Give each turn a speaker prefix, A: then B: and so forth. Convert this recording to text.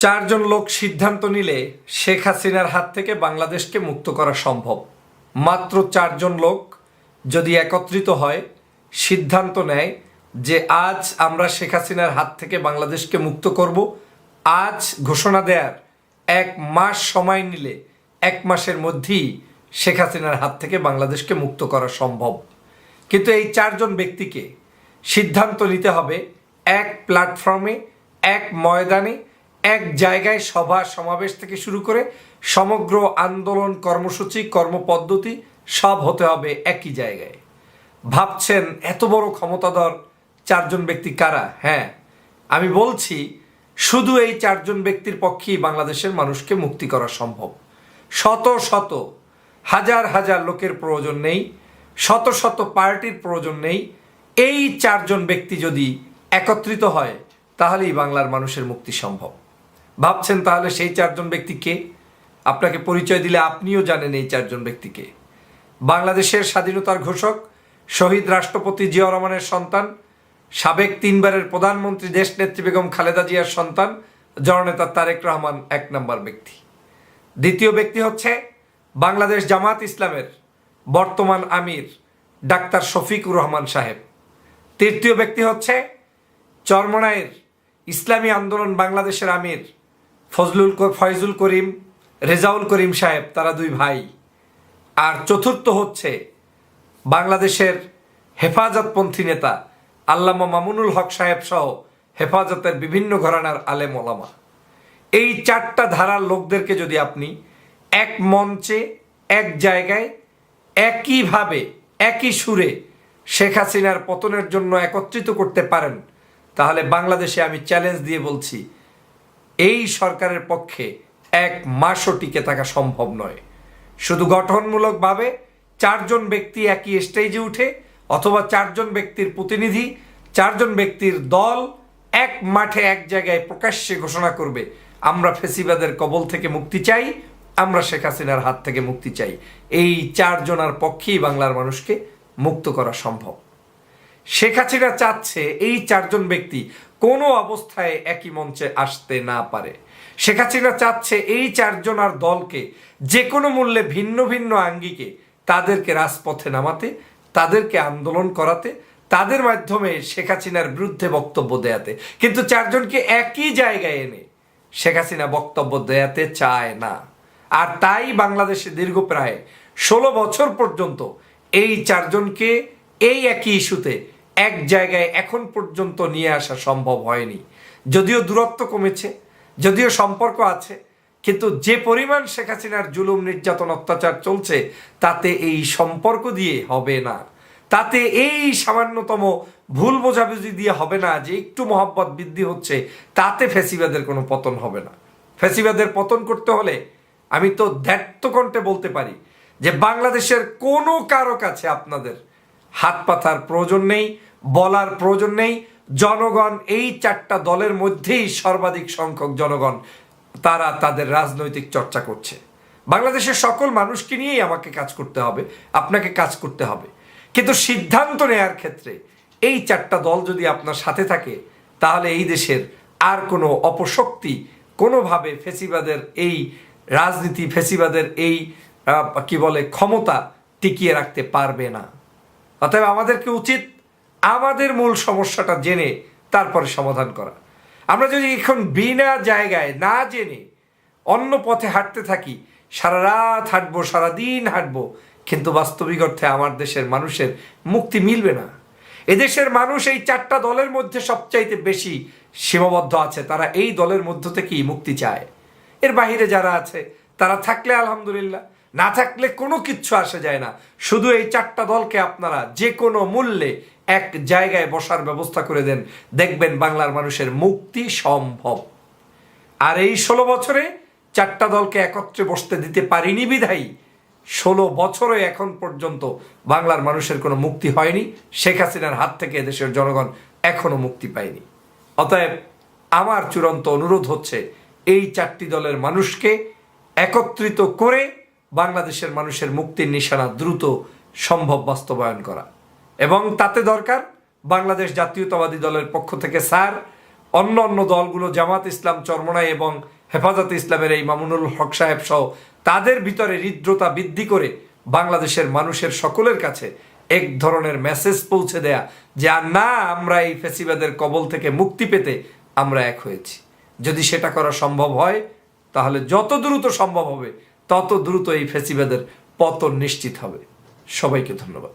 A: চারজন লোক সিদ্ধান্ত নিলে শেখ হাসিনার হাত থেকে বাংলাদেশকে মুক্ত করা সম্ভব। মাত্র চারজন লোক যদি একত্রিত হয়, সিদ্ধান্ত নেয় যে আজ আমরা শেখ হাসিনার হাত থেকে বাংলাদেশকে মুক্ত করব, আজ ঘোষণা দেওয়ার 1 মাস সময় নিলে 1 মাসের মধ্যেই শেখ হাসিনার হাত থেকে বাংলাদেশকে মুক্ত করা সম্ভব। কিন্তু এই চারজন ব্যক্তিকে সিদ্ধান্ত নিতে হবে এক প্ল্যাটফর্মে, এক ময়দানে, এক জায়গায়, সভা সমাবেশ থেকে শুরু করে সমগ্র আন্দোলন, কর্মসূচি, কর্মপদ্ধতি সব হতে হবে একই জায়গায়। ভাবছেন এত বড় ক্ষমতাধর চারজন ব্যক্তি কারা? হ্যাঁ, আমি বলছি শুধু এই চারজন ব্যক্তির পক্ষেই বাংলাদেশের মানুষকে মুক্তি করা সম্ভব। শত শত হাজার হাজার লোকের প্রয়োজন নেই, শত শত পার্টির প্রয়োজন নেই। এই চারজন ব্যক্তি যদি একত্রিত হয় তাহলেই বাংলার মানুষের মুক্তি সম্ভব। ভাবছেন তাহলে সেই চারজন ব্যক্তি কে? আপনাকে পরিচয় দিলে আপনিও জানেন এই চারজন ব্যক্তিকে। বাংলাদেশের স্বাধীনতার ঘোষক শহীদ রাষ্ট্রপতি জিয়া রহমানের সন্তান, সাবেক 3 বারের প্রধানমন্ত্রী দেশনেত্রী বেগম খালেদা জিয়ার সন্তান জননেতা তারেক রহমান 1 নম্বর ব্যক্তি। দ্বিতীয় ব্যক্তি হচ্ছে বাংলাদেশ জামাত ইসলামের বর্তমান আমির ডাক্তার শফিকুর রহমান সাহেব। তৃতীয় ব্যক্তি হচ্ছে চরমনাইয়ের ইসলামী আন্দোলন বাংলাদেশের আমির ফয়জুল করিম, রেজাউল করিম সাহেব, তারা 2 ভাই। আর চতুর্থ হচ্ছে বাংলাদেশের হেফাজতপন্থী নেতা আল্লামা মামুনুল হক সাহেব সহ হেফাজতের বিভিন্ন ঘরানার আলেম ওলামা। এই 4টা ধারার লোকদেরকে যদি আপনি এক মঞ্চে, এক জায়গায়, একইভাবে, একই সুরে শেখ হাসিনার পতনের জন্য একত্রিত করতে পারেন, তাহলে বাংলাদেশে আমি চ্যালেঞ্জ দিয়ে বলছি এই সরকারের পক্ষে 1 মাসও টিকে থাকা সম্ভব নয়। শুধু গঠনমূলকভাবে 4জন ব্যক্তি একই স্টেজে উঠে, অথবা 4জন ব্যক্তির প্রতিনিধি, 4জন ব্যক্তির দল এক মাঠে, এক জায়গায় প্রকাশ্যে ঘোষণা করবে আমরা ফেসিবাদের কবল থেকে মুক্তি চাই, আমরা শেখ হাসিনার হাত থেকে মুক্তি চাই। এই 4 জনের পক্ষেই বাংলার মানুষকে মুক্ত করা সম্ভব। শেখ হাসিনা চাচ্ছে এই 4জন ব্যক্তি কোনো অবস্থায় একই মঞ্চে আসতে না পারে। শেখ হাসিনা চাচ্ছে এই 4 জনের দলকে যে কোনো মূল্যে ভিন্ন ভিন্ন আঙ্গিকে তাদেরকে রাজপথে নামাতে, তাদেরকে আন্দোলন করাতে, তাদের মাধ্যমে শেখ হাসিনার বিরুদ্ধে বক্তব্য দেয়াতে। কিন্তু 4 জনকে একই জায়গায় এনে শেখ হাসিনা বক্তব্য দেয়াতে চায় না। আর তাই বাংলাদেশে দীর্ঘ প্রায় 16 বছর পর্যন্ত এই 4 জনকে এই একই ইস্যুতে এক জায়গায় এখন পর্যন্ত নিয়ে আসা সম্ভব হয়নি। যদিও দূরত্ব কমেছে, যদিও সম্পর্ক আছে, কিন্তু যে পরিমাণ শেখ হাসিনার জুলুম, নির্যাতন, অত্যাচার চলছে তাতে এই সম্পর্ক দিয়ে হবে না, তাতে এই সামান্যতম ভুল বোঝাবুঝি দিয়ে হবে না যে একটু মহব্বত বৃদ্ধি হচ্ছে, তাতে ফ্যাসিবাদের কোনো পতন হবে না। ফ্যাসিবাদের পতন করতে হলে আমি তো দ্ব্যর্থকণ্ঠে বলতে পারি যে বাংলাদেশের কোনো কারো কাছে আপনাদের হাত পাতার প্রয়োজন নেই, বলার প্রয়োজন নেই। জনগণ এই 4টা দলের মধ্যেই সর্বাধিক সংখ্যক জনগণ তারা তাদের রাজনৈতিক চর্চা করছে। বাংলাদেশের সকল মানুষকে নিয়েই আমাকে কাজ করতে হবে, আপনাকে কাজ করতে হবে। কিন্তু সিদ্ধান্ত নেয়ার ক্ষেত্রে এই 4টা দল যদি আপনার সাথে থাকে, তাহলে এই দেশের আর কোনো অপশক্তি কোনোভাবে ফেসিবাদের এই রাজনীতি, ফেসিবাদের এই ক্ষমতা টিকিয়ে রাখতে পারবে না। অতএব আমাদেরকে উচিত আমাদের মূল সমস্যাটা জেনে তারপরে সমাধান করা। আমরা যদি এখন বিনা জায়গায় না জেনে অন্য পথে হাঁটতে থাকি, সারা রাত হাঁটবো, সারাদিন হাঁটবো, কিন্তু বাস্তবিক অর্থে আমার দেশের মানুষের মুক্তি মিলবে না। এদেশের মানুষ এই 4টা দলের মধ্যে সবচাইতে বেশি সীমাবদ্ধ আছে। তারা এই দলের মধ্য থেকেই মুক্তি চায়। এর বাহিরে যারা আছে তারা থাকলে আলহামদুলিল্লাহ, না থাকলে কোনো কিচ্ছু আসে যায় না। শুধু এই 4টা দলকে আপনারা যে কোনো মূল্যে এক জায়গায় বসার ব্যবস্থা করে দেন, দেখবেন বাংলার মানুষের মুক্তি সম্ভব। আর এই 16 বছরে 4টা দলকে একত্রে বসতে দিতে পারিনি বিধায়ী 16 বছরে এখন পর্যন্ত বাংলার মানুষের কোনো মুক্তি হয়নি। শেখ হাসিনার হাত থেকে এদেশের জনগণ এখনো মুক্তি পায়নি। অতএব আমার চূড়ান্ত অনুরোধ হচ্ছে এই 4টি দলের মানুষকে একত্রিত করে বাংলাদেশের মানুষের মুক্তির নিশানা দ্রুত সম্ভব বাস্তবায়ন করা। এবং তাতে দরকার বাংলাদেশ জাতীয়তাবাদী দলের পক্ষ থেকে স্যার অন্য অন্য দলগুলো জামাত ইসলাম, চরমনাই এবং হেফাজতে ইসলামের এই মামুনুল হক সাহেব সহ তাদের ভিতরে হৃদ্রতা বৃদ্ধি করে বাংলাদেশের মানুষের সকলের কাছে এক ধরনের মেসেজ পৌঁছে দেয়া যে আর না, আমরা এই ফ্যাসিবাদের কবল থেকে মুক্তি পেতে আমরা এক হয়েছি। যদি সেটা করা সম্ভব হয় তাহলে যত দ্রুত সম্ভব হবে তত দ্রুত এই ফ্যাসিবাদের পতন নিশ্চিত হবে। সবাইকে ধন্যবাদ।